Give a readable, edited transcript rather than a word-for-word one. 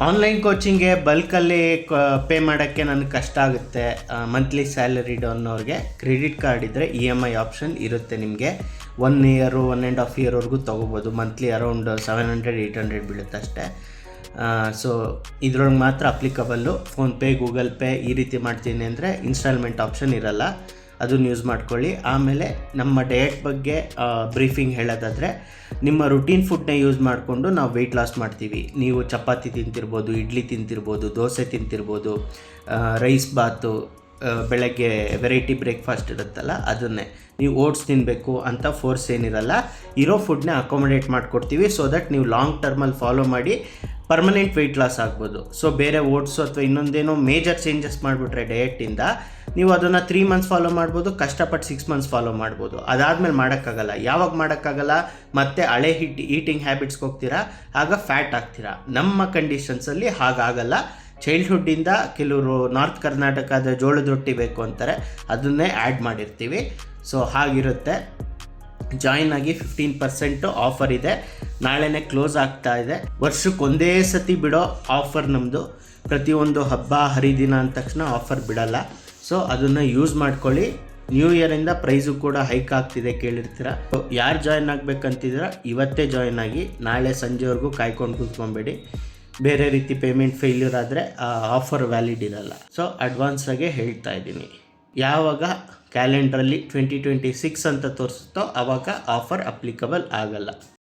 Online ಕೋಚಿಂಗ್ಗೆ ಬಲ್ಕಲ್ಲಿ pay ಮಾಡೋಕ್ಕೆ ನನಗೆ ಕಷ್ಟ ಆಗುತ್ತೆ. ಮಂತ್ಲಿ ಸ್ಯಾಲರಿ ಅನ್ನೋರಿಗೆ ಕ್ರೆಡಿಟ್ ಕಾರ್ಡ್ ಇದ್ದರೆ EMI ಆಪ್ಷನ್ ಇರುತ್ತೆ. ನಿಮಗೆ 1 ಇಯರು 1.5 ಇಯರ್ವರೆಗೂ ತೊಗೋಬೋದು. ಮಂತ್ಲಿ ಅರೌಂಡ್ 700-800 ಬೀಳುತ್ತೆ ಅಷ್ಟೇ. ಸೊ ಇದ್ರೊಳಗೆ ಮಾತ್ರ ಅಪ್ಲಿಕಬಲ್ಲು. ಫೋನ್ಪೇ, ಗೂಗಲ್ ಪೇ ಈ ರೀತಿ ಮಾಡ್ತೀನಿ ಅಂದರೆ ಇನ್ಸ್ಟಾಲ್ಮೆಂಟ್ ಆಪ್ಷನ್ ಇರಲ್ಲ, ಅದನ್ನು ಯೂಸ್ ಮಾಡ್ಕೊಳ್ಳಿ. ಆಮೇಲೆ ನಮ್ಮ ಡಯಟ್ ಬಗ್ಗೆ ಬ್ರೀಫಿಂಗ್ ಹೇಳೋದಾದರೆ, ನಿಮ್ಮ ರುಟೀನ್ ಫುಡ್ನ ಯೂಸ್ ಮಾಡಿಕೊಂಡು ನಾವು ವೆಯ್ಟ್ ಲಾಸ್ ಮಾಡ್ತೀವಿ. ನೀವು ಚಪಾತಿ ತಿಂತಿರ್ಬೋದು, ಇಡ್ಲಿ ತಿಂತಿರ್ಬೋದು, ದೋಸೆ ತಿಂತಿರ್ಬೋದು, ರೈಸ್ ಬಾತು, ಬೆಳಗ್ಗೆ ವೆರೈಟಿ ಬ್ರೇಕ್ಫಾಸ್ಟ್ ಇರುತ್ತಲ್ಲ ಅದನ್ನೇ. ನೀವು ಓಟ್ಸ್ ತಿನ್ನಬೇಕು ಅಂತ ಫೋರ್ಸ್ ಏನಿರಲ್ಲ, ಇರೋ ಫುಡ್ನ ಅಕೊಮಡೇಟ್ ಮಾಡಿಕೊಡ್ತೀವಿ. ಸೊ ದಟ್ ನೀವು ಲಾಂಗ್ ಟರ್ಮಲ್ಲಿ ಫಾಲೋ ಮಾಡಿ ಪರ್ಮನೆಂಟ್ ವೆಯ್ಟ್ ಲಾಸ್ ಆಗ್ಬೋದು. ಸೊ ಬೇರೆ ಓಟ್ಸು ಅಥವಾ ಇನ್ನೊಂದೇನೋ ಮೇಜರ್ ಚೇಂಜಸ್ ಮಾಡಿಬಿಟ್ರೆ ಡಯಟಿಂದ ನೀವು ಅದನ್ನು 3 ಮಂತ್ಸ್ ಫಾಲೋ ಮಾಡ್ಬೋದು, ಕಷ್ಟಪಟ್ಟು 6 ಮಂತ್ಸ್ ಫಾಲೋ ಮಾಡ್ಬೋದು. ಅದಾದಮೇಲೆ ಮಾಡೋಕ್ಕಾಗಲ್ಲ. ಯಾವಾಗ ಮಾಡೋಕ್ಕಾಗಲ್ಲ? ಮತ್ತೆ ಹಳೆ ಈಟಿಂಗ್ ಹ್ಯಾಬಿಟ್ಸ್ಗೆ ಹೋಗ್ತೀರಾ, ಆಗ ಫ್ಯಾಟ್ ಆಗ್ತೀರಾ. ನಮ್ಮ ಕಂಡೀಷನ್ಸಲ್ಲಿ ಹಾಗಾಗಲ್ಲ. ಚೈಲ್ಡ್ಹುಡ್ಡಿಂದ ಕೆಲವರು ನಾರ್ತ್ ಕರ್ನಾಟಕದ ಜೋಳದ ರೊಟ್ಟಿ ಬೇಕು ಅಂತಾರೆ, ಅದನ್ನೇ ಆ್ಯಡ್ ಮಾಡಿರ್ತೀವಿ. ಸೊ ಹಾಗಿರುತ್ತೆ. ಜಾಯಿನ್ ಆಗಿ 15% ಆಫರ್ ಇದೆ. ನಾಳೆನೇ ಕ್ಲೋಸ್ ಆಗ್ತಾ ಇದೆ. ವರ್ಷಕ್ಕೆ ಒಂದೇ ಸತಿ ಬಿಡೋ ಆಫರ್ ನಮ್ಮದು. ಪ್ರತಿಯೊಂದು ಹಬ್ಬ ಹರಿದಿನ ಅಂದ ತಕ್ಷಣ ಆಫರ್ ಬಿಡಲ್ಲ. ಸೊ ಅದನ್ನು ಯೂಸ್ ಮಾಡ್ಕೊಳ್ಳಿ. ನ್ಯೂ ಇಯರಿಂದ ಪ್ರೈಸು ಕೂಡ ಹೈಕ್ ಆಗ್ತಿದೆ, ಕೇಳಿರ್ತೀರ. ಯಾರು ಜಾಯಿನ್ ಆಗಬೇಕಂತಿದ್ರೆ ಇವತ್ತೇ ಜಾಯಿನ್ ಆಗಿ, ನಾಳೆ ಸಂಜೆವರೆಗೂ ಕಾಯ್ಕೊಂಡು ಕೂತ್ಕೊಬೇಡಿ. ಬೇರೆ ರೀತಿ ಪೇಮೆಂಟ್ ಫೇಲ್ಯೂರ್ ಆದರೆ ಆ ಆಫರ್ ವ್ಯಾಲಿಡ್ ಇರಲ್ಲ. ಸೊ ಅಡ್ವಾನ್ಸಾಗೆ ಹೇಳ್ತಾ ಇದ್ದೀನಿ. ಯಾವಾಗ ಕ್ಯಾಲೆಂಡ್ರಲ್ಲಿ 2026 ಅಂತ ತೋರಿಸುತ್ತೋ ಆವಾಗ ಆಫರ್ ಅಪ್ಲಿಕಬಲ್ ಆಗಲ್ಲ.